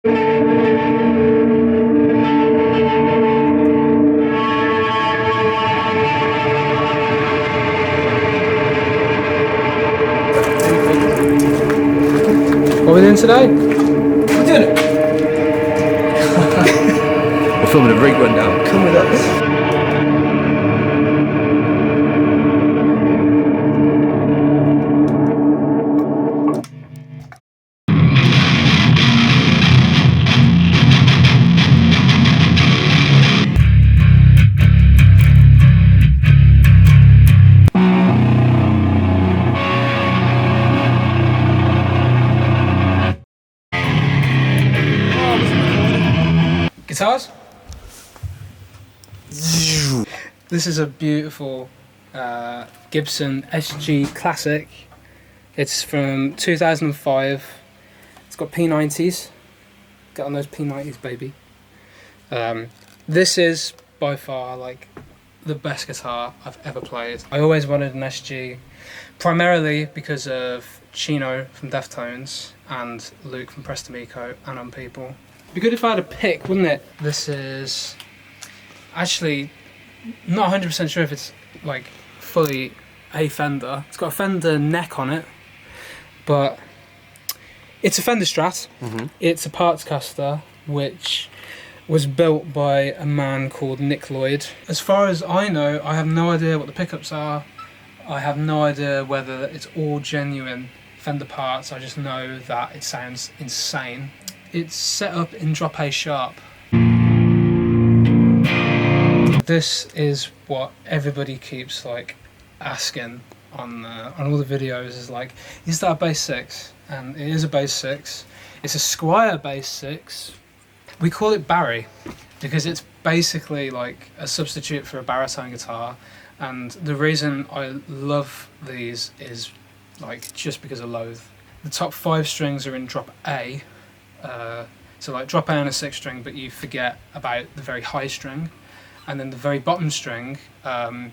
What are we doing today? We're doing it! We're filming a rig rundown. Come with us. Guitars? This is a beautiful Gibson SG Classic. It's from 2005. It's got P90s. Get on those P90s, baby. This is by far like the best guitar I've ever played. I always wanted an SG, primarily because of Chino from Deftones and Luke from Preston Eco and On People. It'd be good if I had a pick, wouldn't it? This is actually not 100% sure if it's like fully a Fender. It's got a Fender neck on it, but it's a Fender Strat. It's a Partscaster, which was built by a man called Nick Lloyd. As far as I know, I have no idea what the pickups are. I have no idea whether it's all genuine Fender parts. I just know that it sounds insane. It's set up in drop A sharp. This is what everybody keeps like asking on all the videos, is like, is that a bass 6? And it is a bass 6. It's a Squire bass 6. We call it Barry because it's basically like a substitute for a baritone guitar, and the reason I love these is like just because of loathe. The top 5 strings are in drop A. So like drop A on a 6 string, but you forget about the very high string, and then the very bottom string. For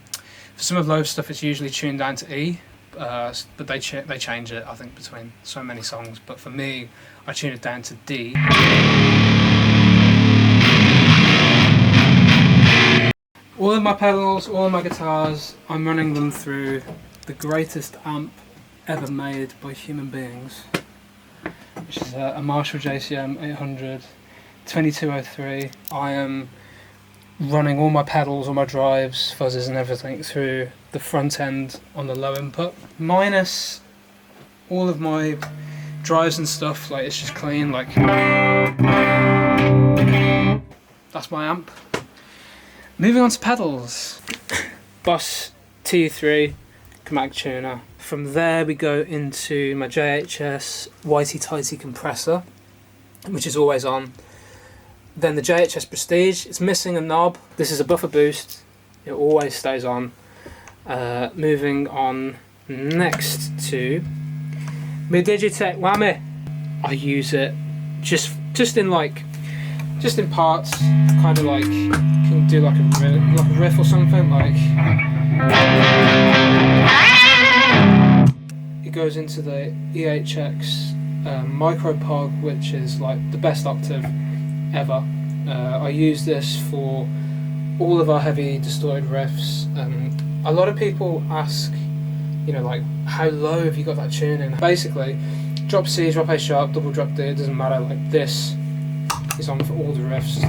some of Loathe stuff, it's usually tuned down to E, but they change it, I think, between so many songs. But for me, I tune it down to D. All of my pedals, all of my guitars, I'm running them through the greatest amp ever made by human beings, which is a Marshall JCM 800 2203. I am running all my pedals, all my drives, fuzzes and everything through the front end on the low input, minus all of my drives and stuff. Like, it's just clean, like that's my amp. Moving on to pedals. Boss TU3 Chromatic tuner. From there we go into my JHS Whitey Tightey compressor, which is always on. Then the JHS Prestige, it's missing a knob. This is a buffer boost, it always stays on. Moving on next to my Digitech Whammy. I use it just in parts, kind of like, can do like a riff or something, like. It goes into the EHX Micro POG, which is like the best octave ever. I use this for all of our heavy distorted riffs. A lot of people ask, you know, like, how low have you got that tuning? Basically, drop C, drop A sharp, double drop D, it doesn't matter. Like, this is on for all the riffs.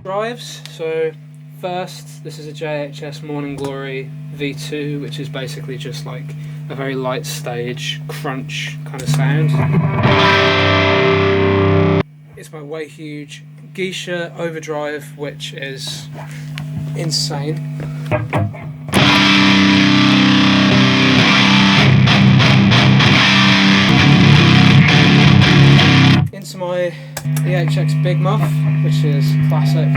Drives. So first, this is a JHS Morning Glory V2, which is basically just like a very light stage crunch kind of sound. It's my way huge Geisha Overdrive, which is insane. Into my EHX Big Muff, which is classic.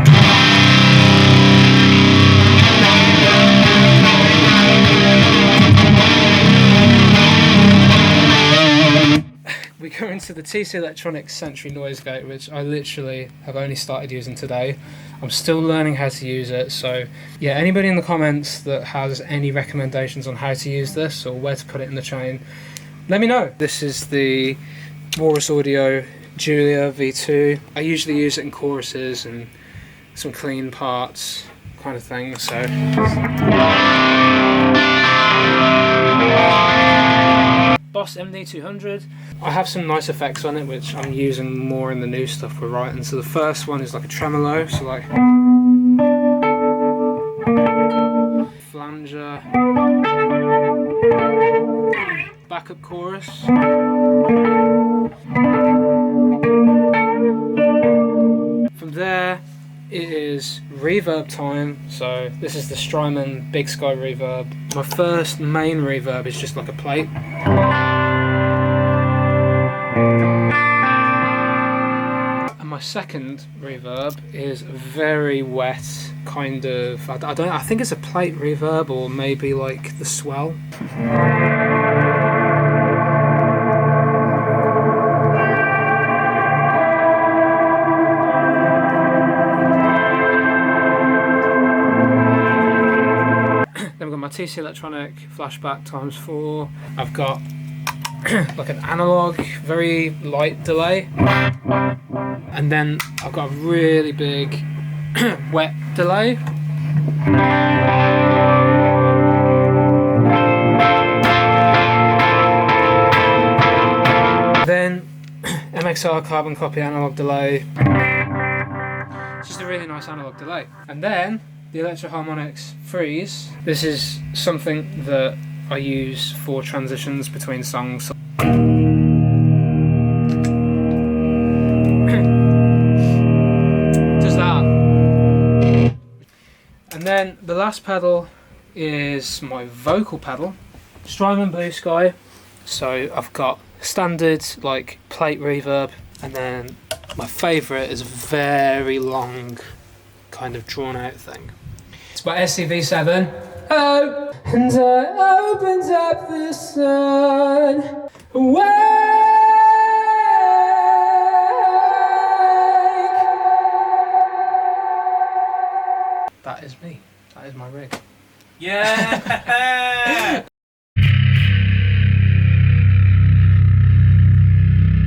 We go into the TC Electronics Sentry noise gate, which I literally have only started using today. I'm still learning how to use it, so yeah, anybody in the comments that has any recommendations on how to use this or where to put it in the chain, let me know. This is the Walrus Audio Julia V2. I usually use it in choruses and some clean parts kind of thing, so. Boss MD200. I have some nice effects on it which I'm using more in the new stuff we're writing. So the first one is like a tremolo, so like flanger, backup chorus, from there it is reverb time. So this is the Strymon Big Sky Reverb. My first main reverb is just like a plate. And my second reverb is very wet, kind of, I think it's a plate reverb or maybe like the swell. Then we've got my TC Electronic Flashback ×4. I've got like an analog, very light delay. And then I've got a really big wet delay. Then MXR carbon copy analog delay. It's just a really nice analog delay. And then the Electro Harmonics Freeze. This is something that I use for transitions between songs. Does that. And then the last pedal is my vocal pedal, Strymon Blue Sky. So I've got standard like plate reverb, and then my favourite is a very long kind of drawn out thing. It's by SCV7. Hello! And I opened up the sun awake. That is me. That is my rig. Yeah!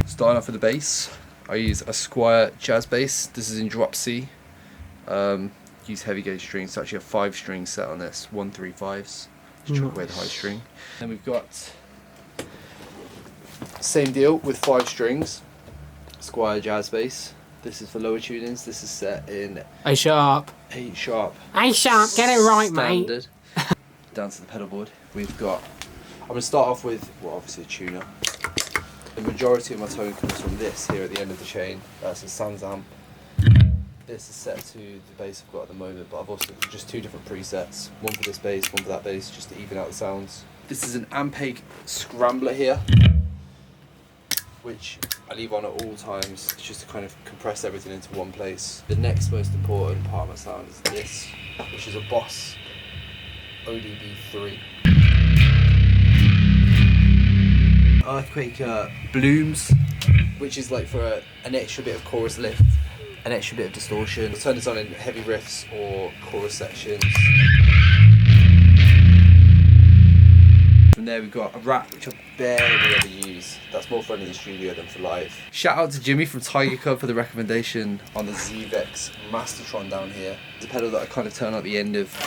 Starting off with the bass, I use a Squire jazz bass. This is in drop C. Use heavy gauge strings. It's actually a 5-string set on this, 1 3 5s. Just chop away the high string. Then we've got same deal with 5 strings, Squire jazz bass. This is for lower tunings. This is set in A sharp. A sharp. A sharp, get it right, standard. Mate. Down to the pedal board. We've got. I'm going to start off with, well, obviously a tuner. The majority of my tone comes from this here at the end of the chain. That's a Sans amp. This is set to the bass I've got at the moment, but I've also got just 2 different presets. One for this bass, one for that bass, just to even out the sounds. This is an Ampeg Scrambler here, which I leave on at all times, just to kind of compress everything into one place. The next most important part of my sound is this, which is a Boss ODB3. Earthquake Blumes, which is like for an extra bit of chorus lift, an extra bit of distortion. I'll turn this on in heavy riffs or chorus sections. From there we've got a Rat, which I barely ever use. That's more fun in the studio than for live. Shout out to Jimmy from Tiger Cub for the recommendation on the Zvex Mastotron down here. It's a pedal that I kind of turn at the end of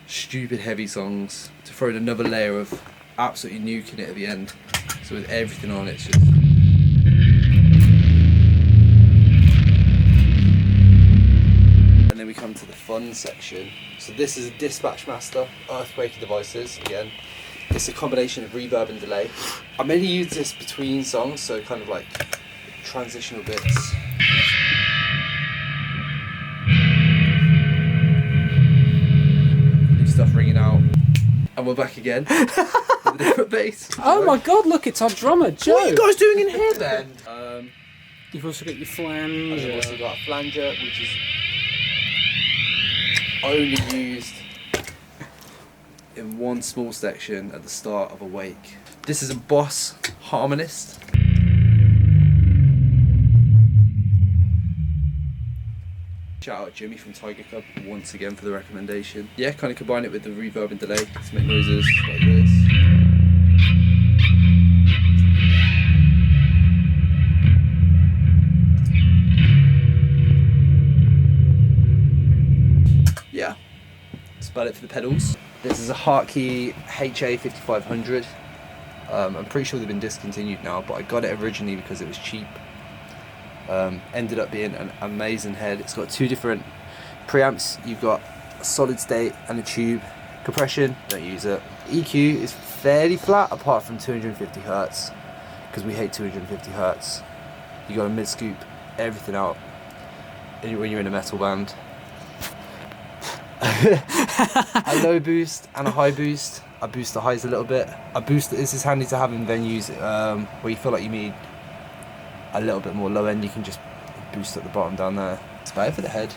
stupid heavy songs to throw in another layer of absolutely nuking it at the end. So with everything on it's just... And then we come to the fun section. So this is a Dispatch Master, Earthquake devices again. It's a combination of reverb and delay. I mainly use this between songs, so kind of like transitional bits. New stuff ringing out. And we're back again with a different bass. Oh my god, look, it's our drummer, Joe. What are you guys doing in here then? You've also got your flange. I've also got a flanger, which is only used in one small section at the start of a wake. This is a Boss Harmonist. Shout out Jimmy from Tiger Cub once again for the recommendation. Yeah, kind of combine it with the reverb and delay to make noises like this. about it for the pedals. This is a Hartke HA5500. I'm pretty sure they've been discontinued now, but I got it originally because it was cheap. Ended up being an amazing head. It's got two different preamps. You've got a solid state and a tube. Compression, don't use it. EQ is fairly flat apart from 250 Hz, because we hate 250 Hz. You got to mid scoop everything out when you're in a metal band. A low boost and a high boost. I boost the highs a little bit. This is handy to have in venues where you feel like you need a little bit more low end. You can just boost at the bottom down there. It's better for the head.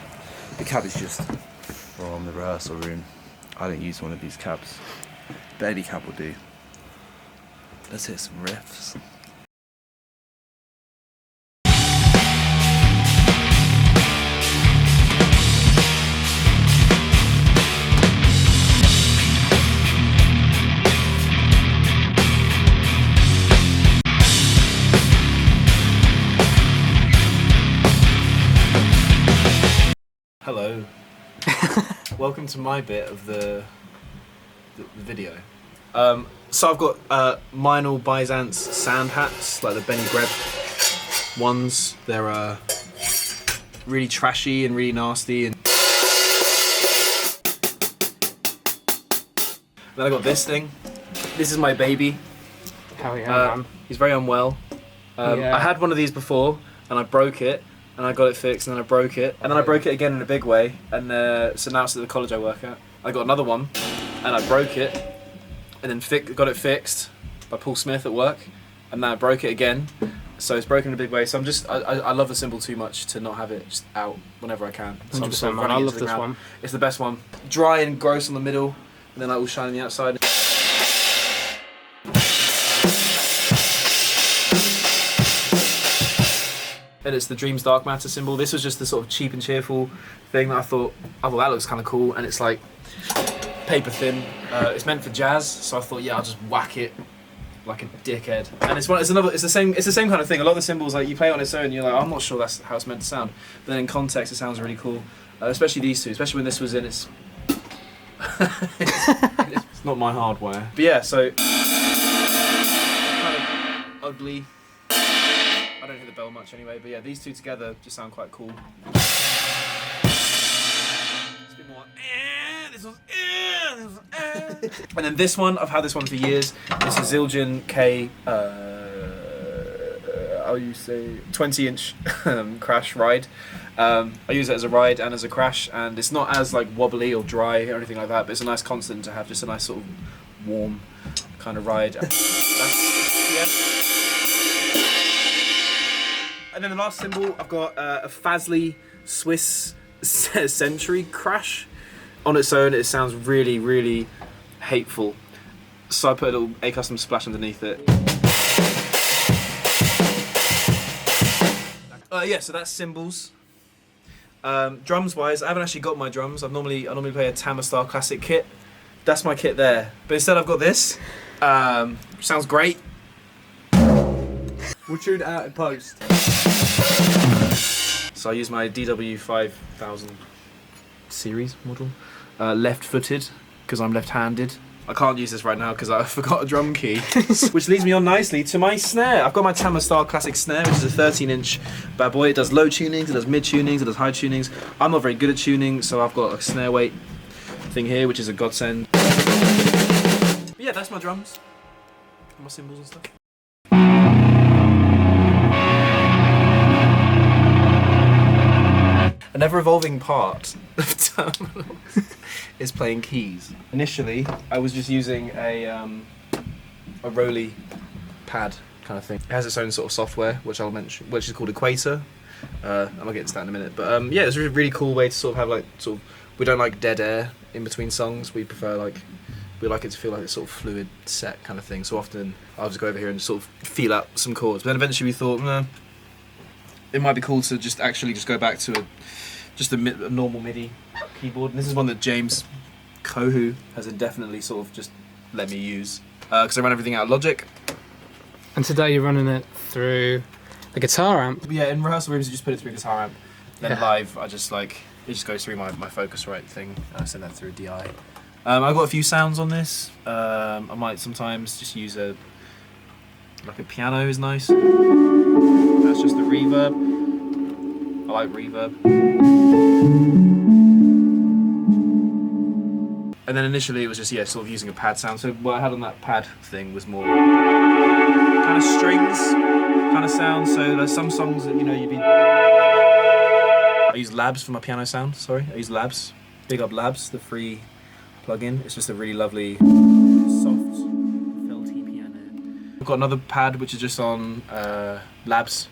The cab is just from the rehearsal room. I don't use one of these cabs, but any cab will do. Let's hit some riffs. Hello. Welcome to my bit of the video. So I've got Meinl Byzance sand hats, like the Benny Greb ones. They're really trashy and really nasty. And then I got this thing. This is my baby. Hell yeah, man. He's very unwell. Yeah. I had one of these before and I broke it. And I got it fixed, and then I broke it, and then I broke it again in a big way, and so now it's at the college I work at. I got another one, and I broke it, and then got it fixed by Paul Smith at work, and then I broke it again, so it's broken in a big way. So I love the cymbal too much to not have it just out whenever I can. So I'm just 100%, man. I love this one. It's the best one. Dry and gross on the middle, and then like all shiny on the outside. And it's the Dreams Dark Matter cymbal. This was just the sort of cheap and cheerful thing that I thought that looks kind of cool, and it's like paper thin. It's meant for jazz, so I thought, yeah, I'll just whack it like a dickhead. And it's the same kind of thing. A lot of the cymbals, like you play it on its own, you're like, I'm not sure that's how it's meant to sound. But then in context, it sounds really cool. Especially these two, especially when this was in its. It's not my hardware. But yeah, so kind of ugly. I don't hit the bell much anyway, but yeah, these two together just sound quite cool. It's a bit more this one's and then this one, I've had this one for years. It's a Zildjian K 20-inch crash ride. I use it as a ride and as a crash, and it's not as like wobbly or dry or anything like that, but it's a nice constant to have, just a nice sort of warm kind of ride. Yeah. And then the last cymbal, I've got a Fazli Swiss Sentry crash. On its own, it sounds really, really hateful. So I put a little A-Custom splash underneath it. Yeah, so that's cymbals. Drums wise, I haven't actually got my drums. I normally play a Tamastar Classic kit. That's my kit there. But instead I've got this. Sounds great. We'll tune it out in post. So I use my DW5000 series model. Left-footed, because I'm left-handed. I can't use this right now because I forgot a drum key. Which leads me on nicely to my snare. I've got my Tamastar Classic snare, which is a 13-inch bad boy. It does low tunings, it does mid tunings, it does high tunings. I'm not very good at tuning, so I've got a snare weight thing here, which is a godsend. But yeah, that's my drums. And my cymbals and stuff. An ever-evolving part of Terminals is playing keys. Initially, I was just using a Rolly pad kind of thing. It has its own sort of software, which I'll mention, which is called Equator. I'll get into that in a minute. But yeah, it's a really cool way to sort of have like we don't like dead air in between songs. We prefer we like it to feel like a sort of fluid set kind of thing. So often I'll just go over here and sort of feel out some chords. But then eventually we thought, it might be cool to just go back to a normal MIDI keyboard. And this is one that James Kohu has indefinitely sort of just let me use because I run everything out of Logic. And today you're running it through a guitar amp. Yeah, in rehearsal rooms you just put it through a guitar amp. Then live I just it just goes through my Focusrite thing, and I send that through a DI. I've got a few sounds on this. I might sometimes just use like a piano is nice. That's just the reverb. I like reverb. And then initially it was just, yeah, sort of using a pad sound. So what I had on that pad thing was more kind of strings kind of sound. So there's some songs that, you know, I use Labs for my piano sound, sorry. I use Labs. Big up Labs, the free plugin. It's just a really lovely, soft, felty piano. I've got another pad which is just on Labs.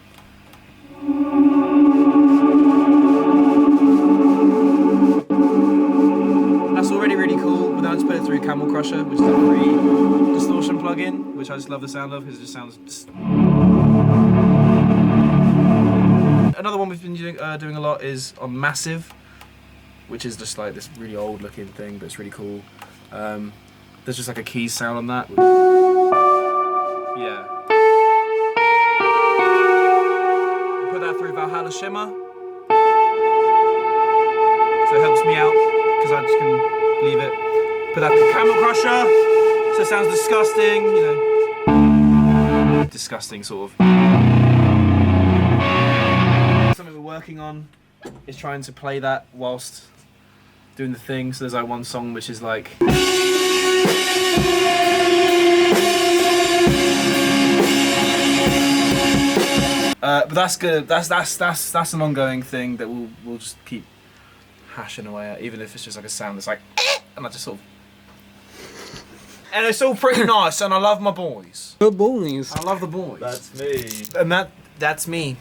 That's already really cool, but then I just put it through Camel Crusher, which is a free distortion plugin, which I just love the sound of, because it just sounds... Another one we've been doing a lot is on Massive, which is just like this really old looking thing, but it's really cool. There's just like a keys sound on that. Yeah. Put that through Valhalla Shimmer. So it helps me out, because I just can leave it. Put that through Camel Crusher, so it sounds disgusting, you know. Disgusting sort of. Something we're working on is trying to play that whilst doing the thing. So there's like one song which is like, but that's good. That's an ongoing thing that we'll just keep hashing away at, even if it's just like a sound that's like, and I just sort of, and it's all pretty nice. And I love my boys. The boys. I love the boys. That's me. And that's me.